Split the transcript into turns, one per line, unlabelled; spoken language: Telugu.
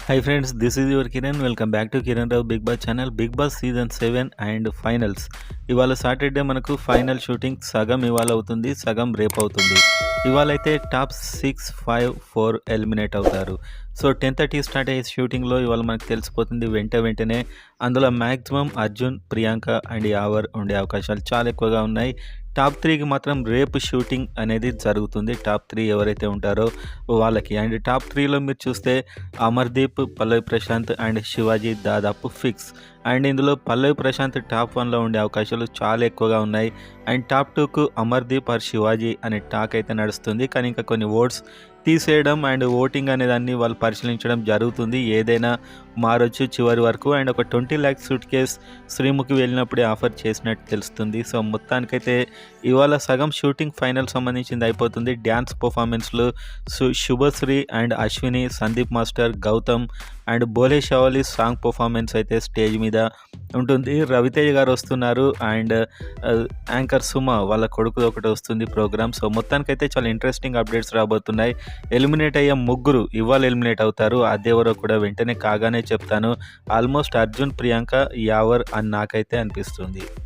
Hi friends, this is your Kiran. Welcome back to Kiran Rao Big Boss channel. Bigg Boss season 7 and finals ఇవాళ సాటర్డే మనకు ఫైనల్ షూటింగ్ సగం ఇవాళ అవుతుంది, సగం రేపు అవుతుంది. ఇవాళ అయితే టాప్ 6, 5, 4 ఎలిమినేట్ అవుతారు. సో 10:30 స్టార్ట్ అయ్యే షూటింగ్లో ఇవాళ మనకు తెలిసిపోతుంది వెంటనే. అందులో మ్యాక్సిమం అర్జున్, ప్రియాంక అండ్ యావర్ ఉండే అవకాశాలు చాలా ఎక్కువగా ఉన్నాయి. టాప్ 3కి మాత్రం రేపు షూటింగ్ అనేది జరుగుతుంది. టాప్ 3 ఎవరైతే ఉంటారో వాళ్ళకి. అండ్ టాప్ 3లో మీరు చూస్తే అమర్దీప్, పల్లవి ప్రశాంత్ అండ్ శివాజీ దాదాపు ఫిక్స్. అండ్ ఇందులో పల్లవి ప్రశాంత్ టాప్ 1లో ఉండే అవకాశాలు చాలా ఎక్కువగా ఉన్నాయి. అండ్ టాప్ 2కు అమర్దీప్ ఆర్ శివాజీ అనే టాక్ అయితే నడుస్తుంది. కానీ ఇంకా కొన్ని ఓట్స్ తీసేయడం అండ్ ఓటింగ్ అనేది అన్ని వాళ్ళు పరిశీలించడం జరుగుతుంది. ఏదైనా మారొచ్చు చివరి వరకు. అండ్ ఒక 20 lakhs సూట్ కేస్ శ్రీముఖి వెళ్ళినప్పుడే ఆఫర్ చేసినట్టు తెలుస్తుంది. సో మొత్తానికైతే ఇవాళ సగం షూటింగ్ ఫైనల్ సంబంధించింది అయిపోతుంది. డ్యాన్స్ పర్ఫార్మెన్స్లు Subhashree and Ashwini, Sandeep master, Gautham and Bole Shavali song performance అయితే స్టేజ్ మీద ఉంటుంది. రవితేజ గారు వస్తున్నారు అండ్ యాంకర్ సుమ వాళ్ళ కొడుకు ఒకటి వస్తుంది ప్రోగ్రామ్. సో మొత్తానికైతే చాలా ఇంట్రెస్టింగ్ అప్డేట్స్ రాబోతున్నాయి. ఎలిమినేట్ అయ్యే ముగ్గురు ఇవాళ ఎలిమినేట్ అవుతారు. అదేవరో కూడా వెంటనే కాగానే చెప్తాను. ఆల్మోస్ట్ అర్జున్, ప్రియాంక, యావర్ అని నాకైతే అనిపిస్తుంది.